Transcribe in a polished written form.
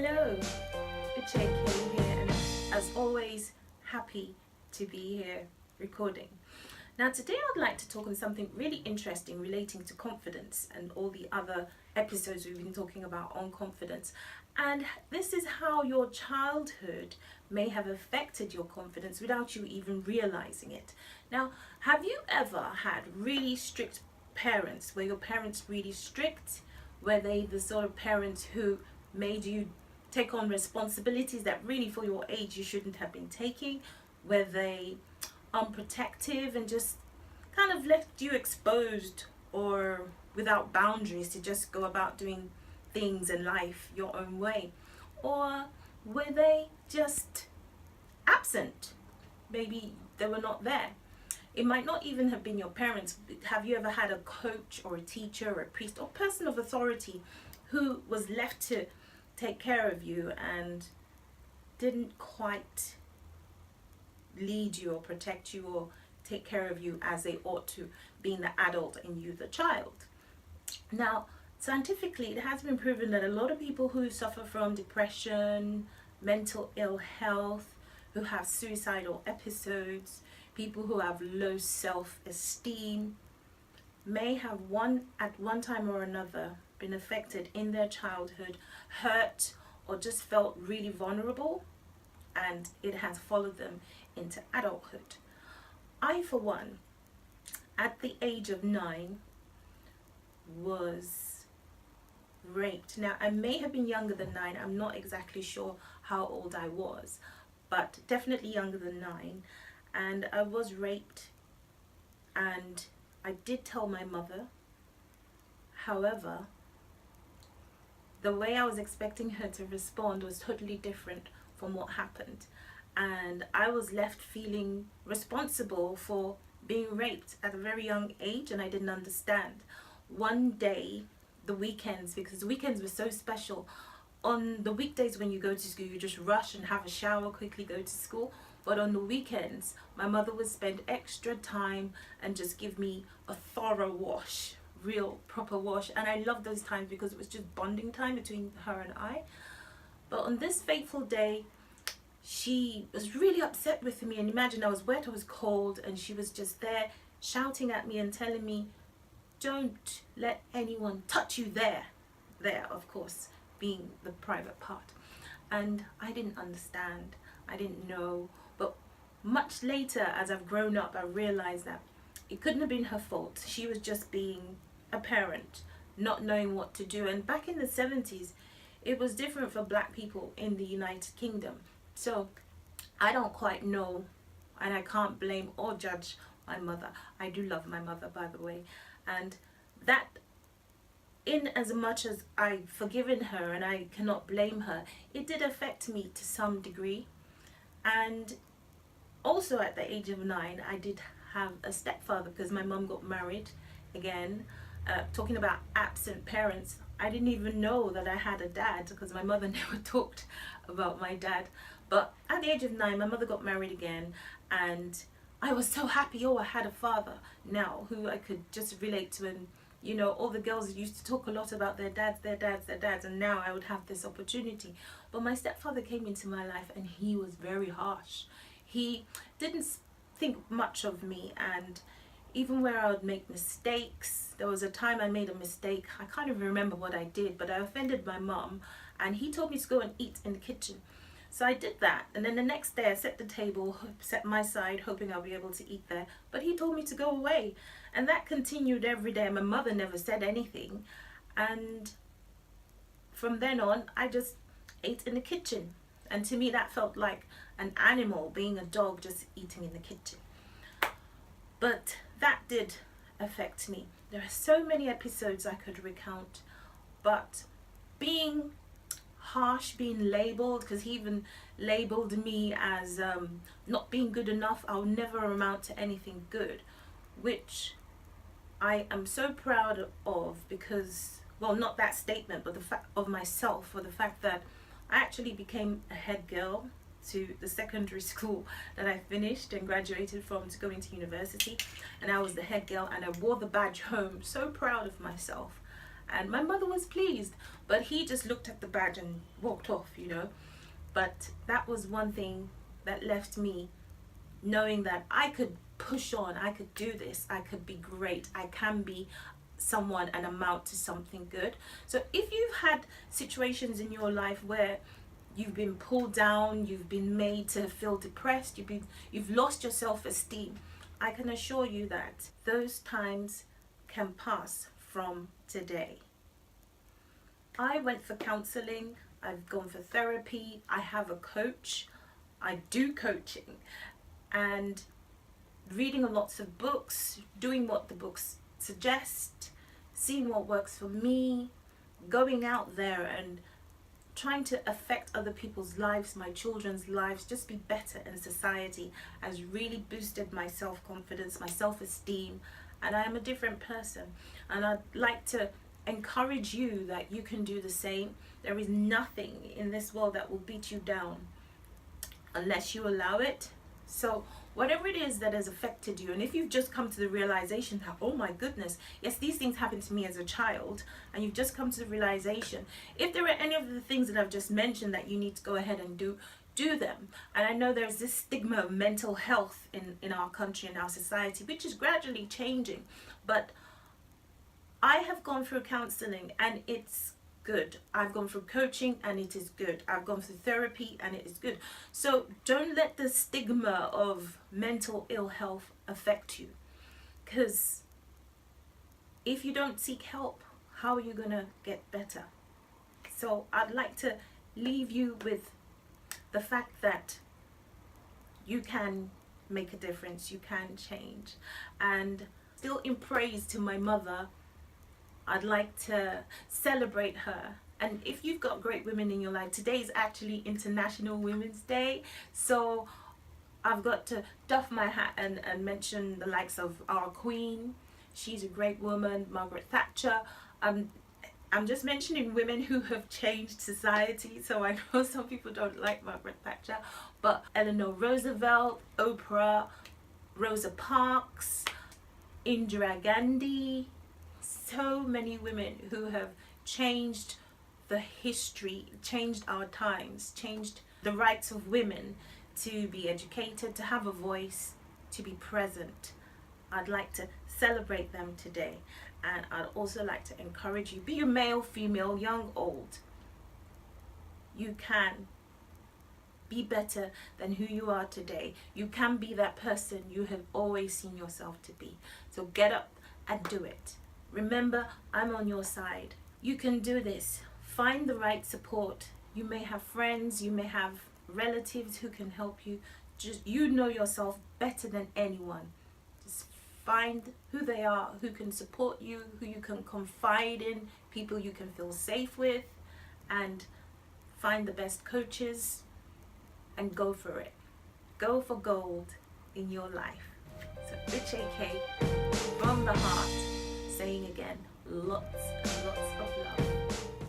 Hello, Uche Kay here, and as always, happy to be here recording. Now, today I'd like to talk on something really interesting relating to confidence and all the other episodes we've been talking about on confidence. And this is how your childhood may have affected your confidence without you even realizing it. Now, have you ever had really strict parents? Were your parents really strict? Were they the sort of parents who made you take on responsibilities that really for your age you shouldn't have been taking? Were they unprotective and just kind of left you exposed or without boundaries to just go about doing things in life your own way? Or were they just absent? Maybe they were not there. It might not even have been your parents. Have you ever had a coach or a teacher or a priest or person of authority who was left to take care of you and didn't quite lead you or protect you or take care of you as they ought to, being the adult and you the child? Now, scientifically, it has been proven that a lot of people who suffer from depression, mental ill health, who have suicidal episodes, people who have low self-esteem, may have at one time or another been affected in their childhood, hurt, or just felt really vulnerable, and it has followed them into adulthood. I, for one, at the age of 9, was raped. Now, I may have been younger than 9. I'm not exactly sure how old I was, but definitely younger than 9. And I was raped, and I did tell my mother. However, the way I was expecting her to respond was totally different from what happened. And I was left feeling responsible for being raped at a very young age, and I didn't understand. One day, the weekends, because the weekends were so special. On the weekdays when you go to school, you just rush and have a shower, quickly go to school. But on the weekends, my mother would spend extra time and just give me a thorough wash, real proper wash. And I loved those times because it was just bonding time between her and I. But on this fateful day, she was really upset with me. And imagine, I was wet, I was cold, and she was just there shouting at me and telling me, don't let anyone touch you there. There, of course, being the private part. And I didn't understand. I didn't know. But much later, as I've grown up, I realized that it couldn't have been her fault. She was just being a parent, not knowing what to do. And back in the 70s, it was different for black people in the United Kingdom. So I don't quite know, and I can't blame or judge my mother. I do love my mother, by the way. And that, in as much as I've forgiven her and I cannot blame her, it did affect me to some degree. And also at the age of 9, I did have a stepfather because my mum got married again. Talking about absent parents, I didn't even know that I had a dad because my mother never talked about my dad. But at the age of 9, my mother got married again, and I was so happy. Oh, I had a father now who I could just relate to. And you know, all the girls used to talk a lot about their dads, and now I would have this opportunity. But my stepfather came into my life, and he was very harsh. He didn't think much of me, and even where I would make mistakes, there was a time I made a mistake. I can't even remember what I did, but I offended my mum, and he told me to go and eat in the kitchen. So I did that, and then the next day I set the table, set my side, hoping I'll be able to eat there. But he told me to go away, and that continued every day. My mother never said anything, and from then on, I just ate in the kitchen. And to me, that felt like an animal, being a dog, just eating in the kitchen. But that did affect me. There are so many episodes I could recount, but being harsh, being labeled, because he even labeled me as not being good enough. I'll never amount to anything good, which I am so proud of, because, well, not that statement, but the fact of myself, for the fact that I actually became a head girl to the secondary school that I finished and graduated from to go into university, and I was the head girl, and I wore the badge home, so proud of myself. And my mother was pleased, but he just looked at the badge and walked off, you know. But that was one thing that left me knowing that I could push on, I could do this, I could be great, I can be someone and amount to something good. So if you've had situations in your life where you've been pulled down, you've been made to feel depressed, you've lost your self-esteem, I can assure you that those times can pass from today. I went for counseling, I've gone for therapy, I have a coach, I do coaching, and reading lots of books, doing what the books suggest, seeing what works for me, going out there and trying to affect other people's lives, my children's lives, just be better in society, has really boosted my self-confidence, my self-esteem, and I am a different person. And I'd like to encourage you that you can do the same. There is nothing in this world that will beat you down unless you allow it. So whatever it is that has affected you, and if you've just come to the realization that, oh my goodness, yes, these things happened to me as a child, and you've just come to the realization, if there are any of the things that I've just mentioned that you need to go ahead and do them. And I know there's this stigma of mental health in our country, in our society, which is gradually changing, but I have gone through counseling and it's good. I've gone through coaching and it is good. I've gone through therapy and it is good. So don't let the stigma of mental ill health affect you, because if you don't seek help, how are you gonna get better? So I'd like to leave you with the fact that you can make a difference, you can change. And still in praise to my mother, I'd like to celebrate her. And if you've got great women in your life, today is actually International Women's Day, so I've got to doff my hat and mention the likes of our Queen. She's a great woman. Margaret Thatcher. I'm just mentioning women who have changed society, so I know some people don't like Margaret Thatcher, but Eleanor Roosevelt, Oprah, Rosa Parks, Indira Gandhi, so many women who have changed the history, changed our times, changed the rights of women to be educated, to have a voice, to be present. I'd like to celebrate them today, and I'd also like to encourage you, be you male, female, young, old, you can be better than who you are today. You can be that person you have always seen yourself to be. So get up and do it. Remember, I'm on your side. You can do this. Find the right support. You may have friends, you may have relatives who can help you. Just, you know yourself better than anyone. Just find who they are, who can support you, who you can confide in, people you can feel safe with, and find the best coaches and go for it. Go for gold in your life. So Uche Kay, from the heart, saying again, lots and lots of love.